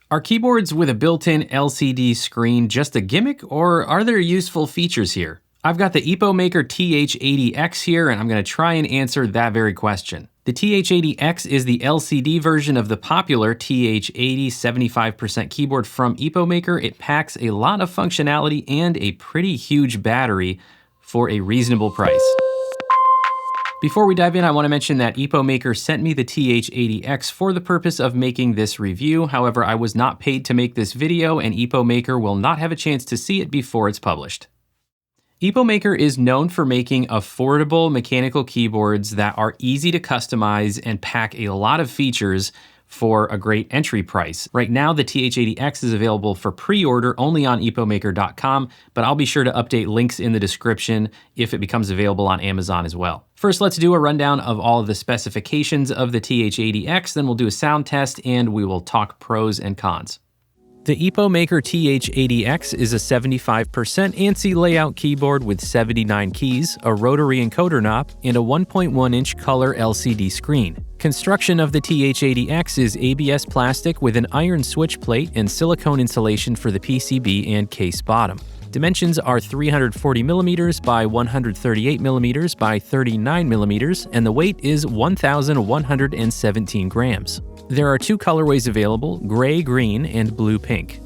Are keyboards with a built-in LCD screen just a gimmick, or are there useful features here? I've got the Epomaker TH80-X here, and I'm going to try and answer that very question. The TH80-X is the LCD version of the popular TH80 75% keyboard from Epomaker. It packs a lot of functionality and a pretty huge battery for a reasonable price. Before we dive in, I want to mention that Epomaker sent me the TH80-X for the purpose of making this review. However, I was not paid to make this video, and Epomaker will not have a chance to see it before it's published. Epomaker is known for making affordable mechanical keyboards that are easy to customize and pack a lot of features for a great entry price. Right now, the TH80-X is available for pre-order only on epomaker.com, but I'll be sure to update links in the description if it becomes available on Amazon as well. First, let's do a rundown of all of the specifications of the TH80-X, then we'll do a sound test and we will talk pros and cons. The Epomaker TH80-X is a 75% ANSI layout keyboard with 79 keys, a rotary encoder knob, and a 1.1-inch color LCD screen. Construction of the TH80-X is ABS plastic with an iron switch plate and silicone insulation for the PCB and case bottom. Dimensions are 340mm by 138mm by 39mm, and the weight is 1,117 grams. There are two colorways available, gray-green and blue-pink.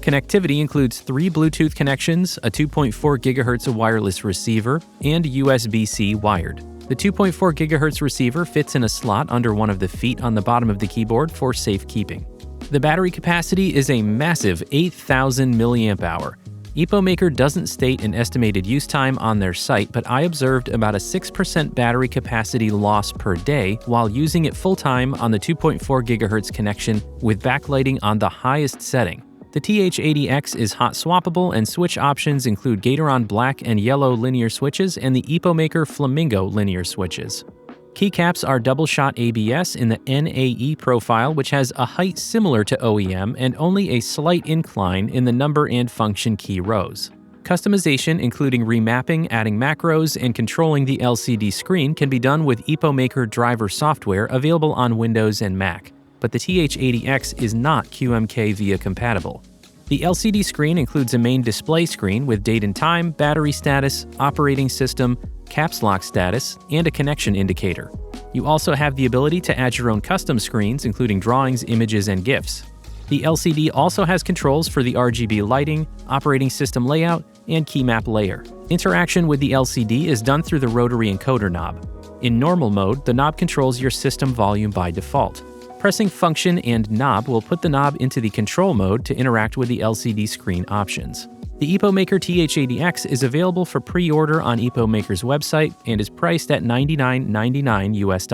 Connectivity includes 3 Bluetooth connections, a 2.4 GHz wireless receiver, and USB-C wired. The 2.4 GHz receiver fits in a slot under one of the feet on the bottom of the keyboard for safekeeping. The battery capacity is a massive 8,000 mAh. Epomaker doesn't state an estimated use time on their site, but I observed about a 6% battery capacity loss per day while using it full-time on the 2.4 GHz connection with backlighting on the highest setting. The TH80-X is hot swappable, and switch options include Gateron black and yellow linear switches and the Epomaker Flamingo linear switches. Keycaps are double-shot ABS in the NAE profile, which has a height similar to OEM and only a slight incline in the number and function key rows. Customization, including remapping, adding macros, and controlling the LCD screen, can be done with Epomaker driver software available on Windows and Mac, but the TH80-X is not QMK VIA compatible. The LCD screen includes a main display screen with date and time, battery status, operating system, caps lock status, and a connection indicator. You also have the ability to add your own custom screens, including drawings, images, and GIFs. The LCD also has controls for the RGB lighting, operating system layout, and key map layer. Interaction with the LCD is done through the rotary encoder knob. In normal mode, the knob controls your system volume by default. Pressing function and knob will put the knob into the control mode to interact with the LCD screen options. The Epomaker TH80-X is available for pre-order on Epomaker's website and is priced at $99.99 US.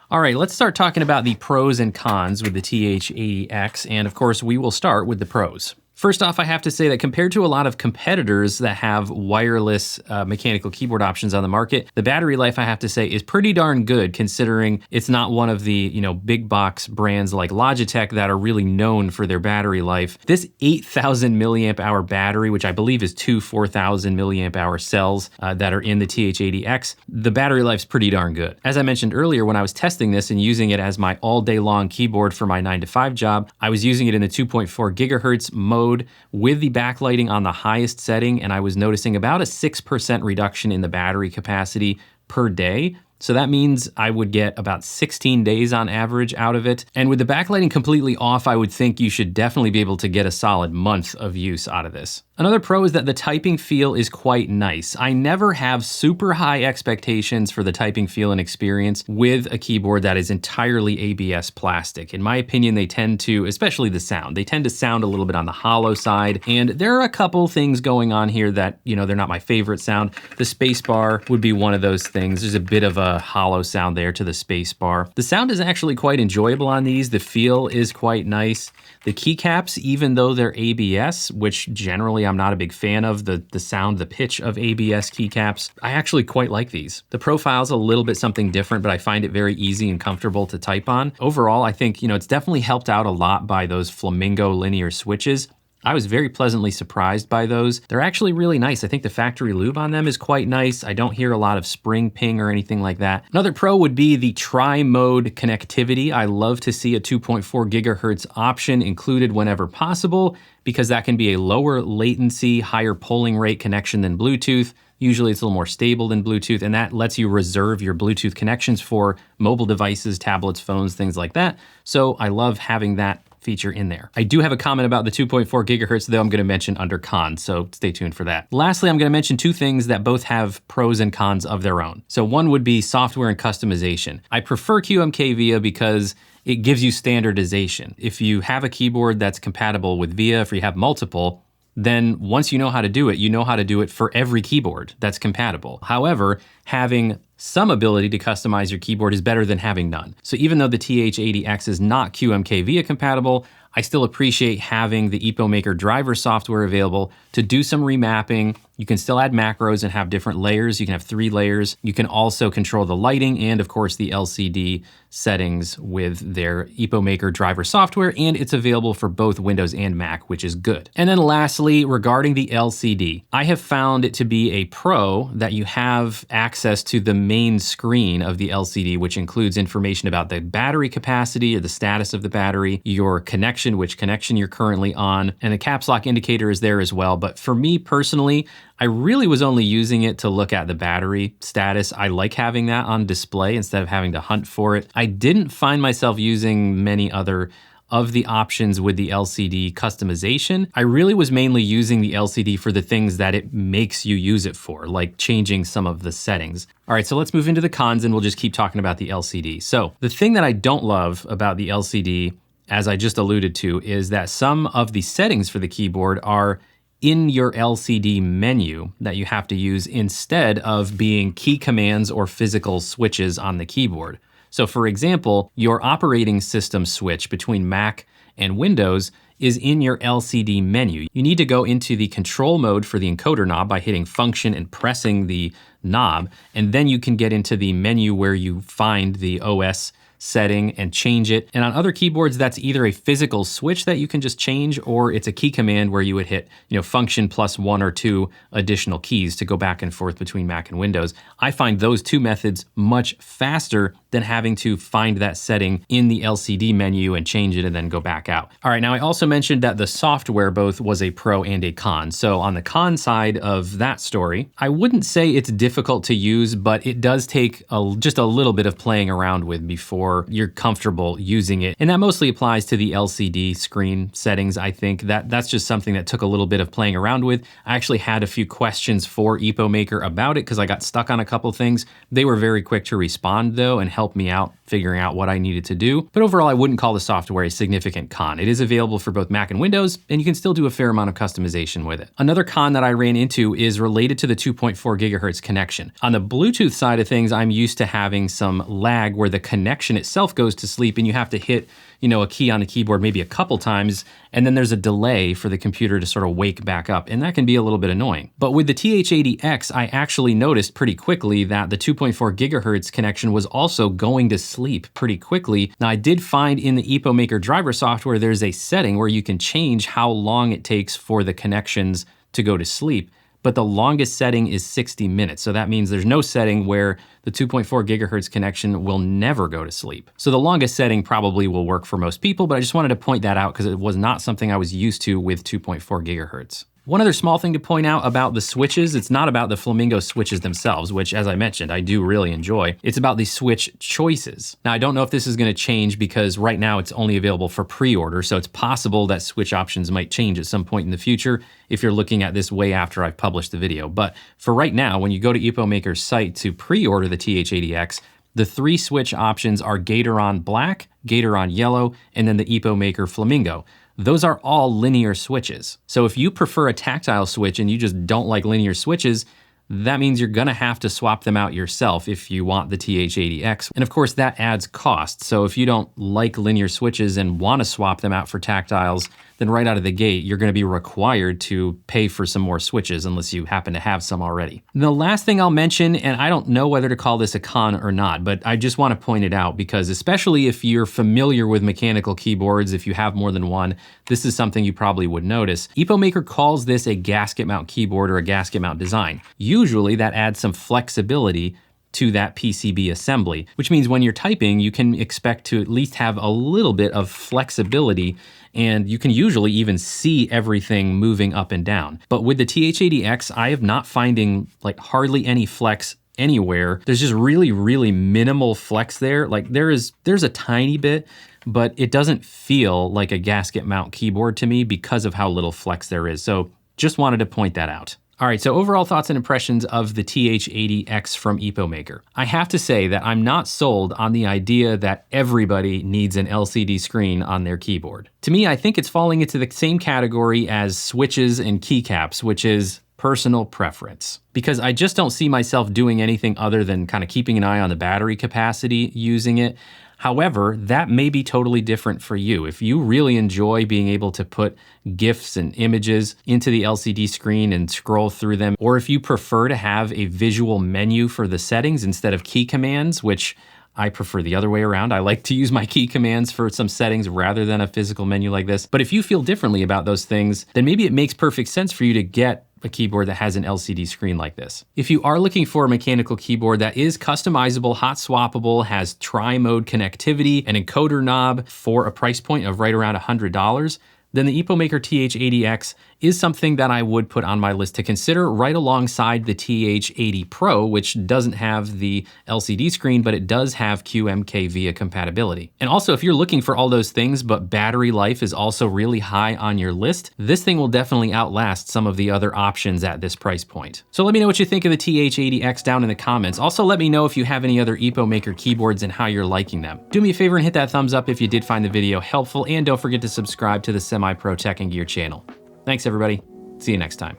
All right, let's start talking about the pros and cons with the TH80-X, and of course, we will start with the pros. First off, I have to say that compared to a lot of competitors that have wireless mechanical keyboard options on the market, the battery life, I have to say, is pretty darn good considering it's not one of the, big box brands like Logitech that are really known for their battery life. This 8,000 mAh battery, which I believe is two 4,000 mAh cells that are in the TH80-X, the battery life's pretty darn good. As I mentioned earlier, when I was testing this and using it as my all-day long keyboard for my 9-to-5 job, I was using it in the 2.4 GHz mode with the backlighting on the highest setting, and I was noticing about a 6% reduction in the battery capacity per day. So that means I would get about 16 days on average out of it. And with the backlighting completely off, I would think you should definitely be able to get a solid month of use out of this. Another pro is that the typing feel is quite nice. I never have super high expectations for the typing feel and experience with a keyboard that is entirely ABS plastic. In my opinion, they tend to, especially the sound, they tend to sound a little bit on the hollow side. And there are a couple things going on here that, they're not my favorite sound. The space bar would be one of those things. There's a bit of a a hollow sound there to the space bar. The sound is actually quite enjoyable on these. The feel is quite nice. The keycaps, even though they're ABS, which generally I'm not a big fan of, the sound, the pitch of ABS keycaps, I actually quite like these. The profile's a little bit something different, but I find it very easy and comfortable to type on. Overall, I think, it's definitely helped out a lot by those flamingo linear switches. I was very pleasantly surprised by those. They're actually really nice. I think the factory lube on them is quite nice. I don't hear a lot of spring ping or anything like that. Another pro would be the tri-mode connectivity. I love to see a 2.4 gigahertz option included whenever possible, because that can be a lower latency, higher polling rate connection than Bluetooth. Usually it's a little more stable than Bluetooth, and that lets you reserve your Bluetooth connections for mobile devices, tablets, phones, things like that. So I love having that feature in there. I do have a comment about the 2.4 gigahertz, though I'm going to mention under cons, so stay tuned for that. Lastly, I'm going to mention two things that both have pros and cons of their own. So one would be software and customization. I prefer QMK VIA because it gives you standardization. If you have a keyboard that's compatible with VIA, if you have multiple, then once you know how to do it, you know how to do it for every keyboard that's compatible. However, having some ability to customize your keyboard is better than having none. So even though the TH80X is not QMK VIA compatible, I still appreciate having the Epomaker driver software available to do some remapping. You can still add macros and have different layers. You can have 3 layers. You can also control the lighting and, of course, the LCD settings with their Epomaker driver software, and it's available for both Windows and Mac, which is good. And then lastly, regarding the LCD, I have found it to be a pro that you have access to the main screen of the LCD, which includes information about the battery capacity or the status of the battery, your connection, which connection you're currently on, and the caps lock indicator is there as well. But for me personally, I really was only using it to look at the battery status. I like having that on display instead of having to hunt for it. I didn't find myself using many other of the options with the LCD customization. I really was mainly using the LCD for the things that it makes you use it for, like changing some of the settings. All right, so let's move into the cons and we'll just keep talking about the LCD. So the thing that I don't love about the LCD, as I just alluded to, is that some of the settings for the keyboard are in your LCD menu that you have to use instead of being key commands or physical switches on the keyboard. So for example, your operating system switch between Mac and Windows is in your LCD menu. You need to go into the control mode for the encoder knob by hitting function and pressing the knob, and then you can get into the menu where you find the OS setting and change it. And on other keyboards, that's either a physical switch that you can just change, or it's a key command where you would hit, function plus 1 or 2 additional keys to go back and forth between Mac and Windows. I find those two methods much faster than having to find that setting in the LCD menu and change it and then go back out. All right, now I also mentioned that the software both was a pro and a con. So on the con side of that story, I wouldn't say it's difficult to use, but it does take just a little bit of playing around with before you're comfortable using it. And that mostly applies to the LCD screen settings. I think that's just something that took a little bit of playing around with. I actually had a few questions for Epomaker about it because I got stuck on a couple things. They were very quick to respond though and help me out figuring out what I needed to do. But overall, I wouldn't call the software a significant con. It is available for both Mac and Windows, and you can still do a fair amount of customization with it. Another con that I ran into is related to the 2.4 gigahertz connection. On the Bluetooth side of things, I'm used to having some lag where the connection itself goes to sleep and you have to hit a key on the keyboard maybe a couple times, and then there's a delay for the computer to sort of wake back up, and that can be a little bit annoying. But with the TH80X, I actually noticed pretty quickly that the 2.4 gigahertz connection was also going to sleep pretty quickly. Now, I did find in the Epomaker driver software, there's a setting where you can change how long it takes for the connections to go to sleep, but the longest setting is 60 minutes. So that means there's no setting where the 2.4 gigahertz connection will never go to sleep. So the longest setting probably will work for most people, but I just wanted to point that out because it was not something I was used to with 2.4 gigahertz. One other small thing to point out about the switches, it's not about the Flamingo switches themselves, which, as I mentioned, I do really enjoy. It's about the switch choices. Now, I don't know if this is going to change because right now it's only available for pre-order, so it's possible that switch options might change at some point in the future if you're looking at this way after I've published the video. But for right now, when you go to Epomaker's site to pre-order the TH80X, the 3 switch options are Gatoron Black, Gatoron Yellow, and then the Epomaker Flamingo. Those are all linear switches. So if you prefer a tactile switch and you just don't like linear switches, that means you're gonna have to swap them out yourself if you want the TH80X. And of course that adds cost. So if you don't like linear switches and wanna swap them out for tactiles, then right out of the gate, you're gonna be required to pay for some more switches unless you happen to have some already. The last thing I'll mention, and I don't know whether to call this a con or not, but I just wanna point it out because especially if you're familiar with mechanical keyboards, if you have more than one, this is something you probably would notice. Epomaker calls this a gasket mount keyboard or a gasket mount design. Usually that adds some flexibility to that PCB assembly, which means when you're typing, you can expect to at least have a little bit of flexibility, and you can usually even see everything moving up and down. But with the TH80X, I am not finding like hardly any flex anywhere. There's just really, really minimal flex there. Like there's a tiny bit, but it doesn't feel like a gasket mount keyboard to me because of how little flex there is. So just wanted to point that out. All right, so overall thoughts and impressions of the TH80X from Epomaker. I have to say that I'm not sold on the idea that everybody needs an LCD screen on their keyboard. To me, I think it's falling into the same category as switches and keycaps, which is personal preference. Because I just don't see myself doing anything other than kind of keeping an eye on the battery capacity using it. However, that may be totally different for you. If you really enjoy being able to put GIFs and images into the LCD screen and scroll through them, or if you prefer to have a visual menu for the settings instead of key commands, which I prefer the other way around. I like to use my key commands for some settings rather than a physical menu like this. But if you feel differently about those things, then maybe it makes perfect sense for you to get a keyboard that has an LCD screen like this. If you are looking for a mechanical keyboard that is customizable, hot swappable, has tri-mode connectivity, an encoder knob for a price point of right around $100, then the Epomaker TH80X is something that I would put on my list to consider right alongside the TH80 Pro, which doesn't have the LCD screen, but it does have QMK via compatibility. And also, if you're looking for all those things, but battery life is also really high on your list, this thing will definitely outlast some of the other options at this price point. So let me know what you think of the TH80X down in the comments. Also, let me know if you have any other Epomaker keyboards and how you're liking them. Do me a favor and hit that thumbs up if you did find the video helpful, and don't forget to subscribe to the Semi-Pro Tech and Gear channel. Thanks everybody, see you next time.